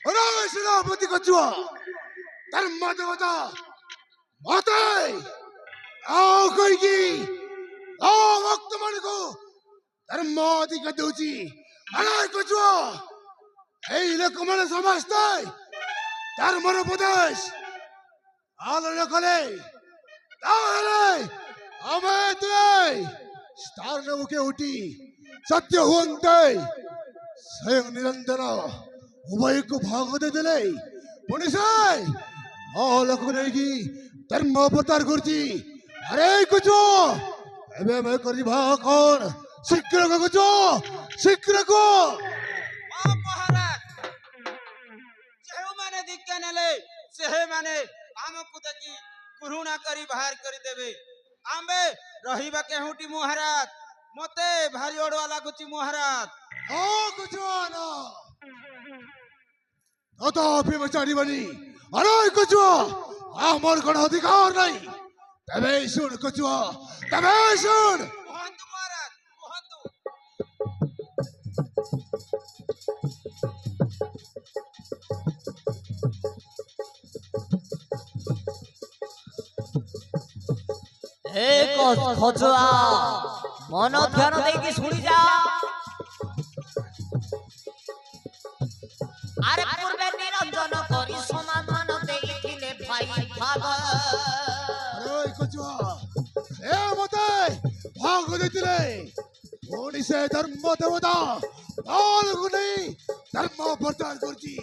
अरे सेनापति कछुआ धर्म देवता माते आओ कोई की आओ वक्त मन को धर्मादि का दूची अरे कछुआ ए लोक मन समझते धर्मर उपदेश आलोचना करे ताहले हमें तुए स्टार नौके उठी सत्य हुंते स्वयं निरंतर उभय को भाग दे दिले पुलिस लोक नहीं धर्म अवतार करती अरे कुछ एबे मैं करी भा कौन शीघ्र को कुछ शीघ्र को महाराज जेहु माने दीक्षा नेले सेहे माने आमकु देखि गुरुणा करी बाहर करी देबे आंबे रहिबा केहुटी महाराज मते भारी ओडवा लागुची महाराज ओ कुछ ना तो अभी मचाड़ी बनी अरे कुछ आमर कोन अधिकार नहीं तबे सुन कुछ तबे सुन कहंतु महाराज कहंतु एक खजुआ मन ध्यान देकी सुनी जा अरे पूर्वे निरंजन करी समाधान देइथिले भाई भाग अरे कुछ ए मते भाग देतिले कोनी से धर्म देवता और गुनी धर्म प्रचार करची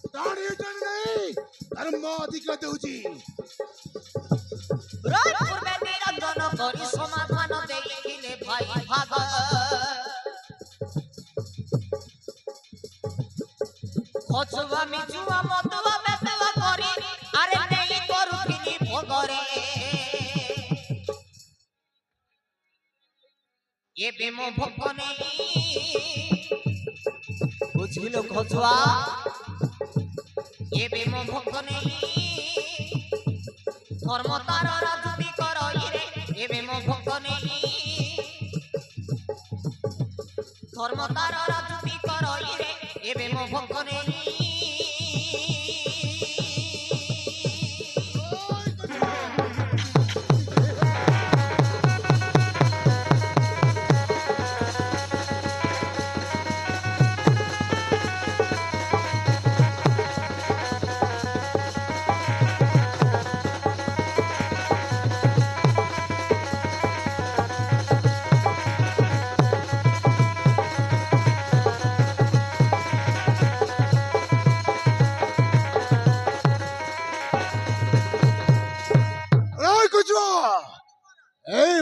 ताणी जन नहीं धर्म अधिकार देउची पूर्वे निरंजन करी समाधान देइथिले भाई भाग खजुआ मिजुआ मदुआ बेतवा करी अरे नहीं करूथिली भोगरे ये बेमो भोगने बुझिलो खजुआ ये बेमो भोगने धर्म तार राजूती करई रे ये बेमो भोगने धर्म तार राजूती करई रे ये बेमो भोगने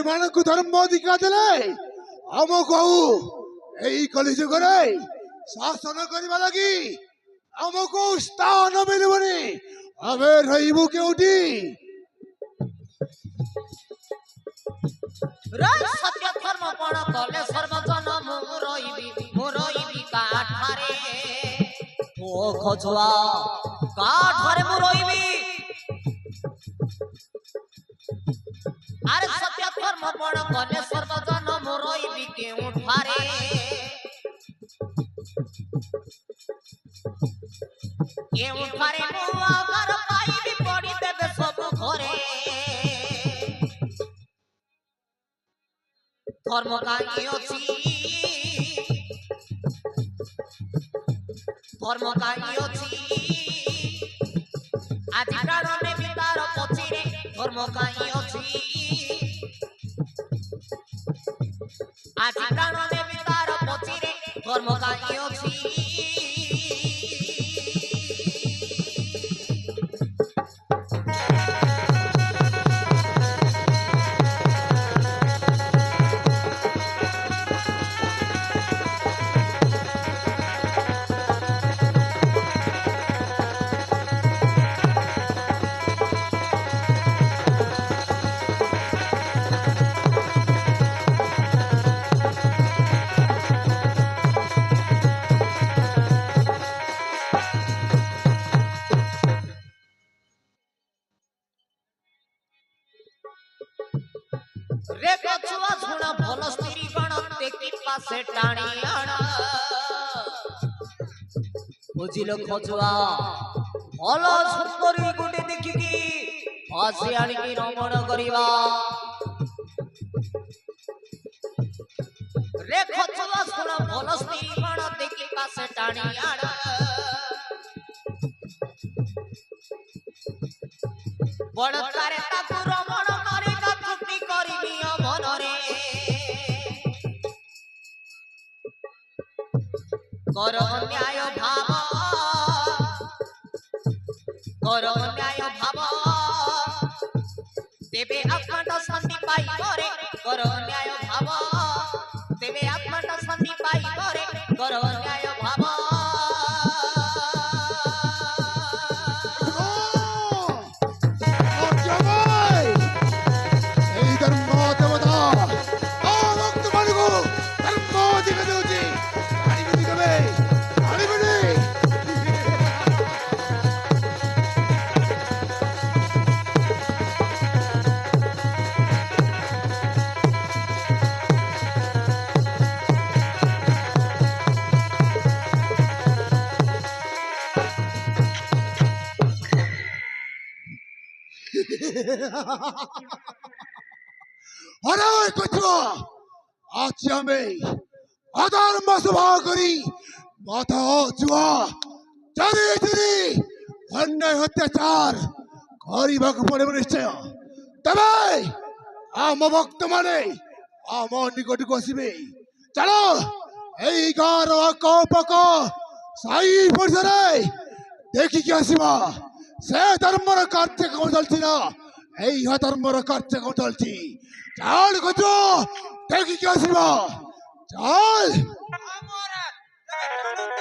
ମାନଙ୍କୁ ଧର୍ମ ଅଧିକାର ଦେଲେ ଆମକୁ ଆଉ ଏଇ କଳିଯୁଗରେ ଶାସନ କରିବା ଲାଗି ଆମକୁ ସ୍ଥାନ ମିଳିବନି ଆମେ ରହିବୁ କେଉଁଠି सत्य धर्म पण कले सर्वजन मु रहिबी काठारे ओ खजुआ काठारे मु रहिबी अरे सत्य धर्म पण कले सर्वजन मु रहिबी केउठारे केउठारे मु आगर पाइबी पड़ी देबे सब घरे धर्म काई अछि धर्म काई अछि आज प्राण ने विचार पछिरे धर्म काई अछि आज प्राण ने विचार पछिरे धर्म काई अछि रे कछुआ सुना भल स्त्री गण देखि पासे टाणी आण ବୁଝିଲ ଖଜୁଆ ଭଲ ସୁନ୍ଦରୀ ଗୋଟେ ଦେଖିକି ଫାସି ଆଣିକି ରମଣ କରିବା ରେ ଖଜୁଆ ଶୁଣ ଭଲ ସ୍ତ୍ରୀ କଣ ଦେଖି ପାଶେ ଟାଣି ଆଣ ବଳକାରେ ତାକୁ ରମଣ କରିବା ଚୁଟି କରିବି ମନରେ କର ନ୍ୟାୟ ଭାବ ତେବେ ଆତ୍ମାଟା ଶାନ୍ତି ପାଇବରେ କର ନ୍ୟାୟ ଭାବ ତେବେ ଆତ୍ମାଟା ଶାନ୍ତି ପାଇବରେ କର ନ୍ୟାୟ ଭାବ এই ধর্ম দেবতা ভক্ত মানুষ ধর্ম দিকে দেଉଛି আଣିবেনি কেবে আଣିবেনি আরে কচুয়া আজ আমি অধর্ম সভা করি মাথা জুয়া চারি চারি অন্যায় অত্যাচার କରିବାକୁ ପଡ଼ିବ ନିଶ୍ଚୟ ତେବେ ଆମ ଭକ୍ତ ମାନେ ଆମ ନିକଟକୁ ଆସିବେ ଚାଲ ଏଇ ଗାଁର ଆଖପାଖ ସାଇ ପଡ଼ିଶାରେ ଦେଖିକି ଆସିବା ସେ ଧର୍ମର କାର୍ଯ୍ୟକ୍ରମ ଚାଲିଛି ନା ଏଇ ଧର୍ମର କାର୍ଯ୍ୟକ୍ରମ ଚାଲିଛି ଚାଲ ଗଜ ଦେଖିକି ଆସିବା ଚାଲ ମା ମହାରାଜ ତେବେ ଟାଣନ୍ତୁ।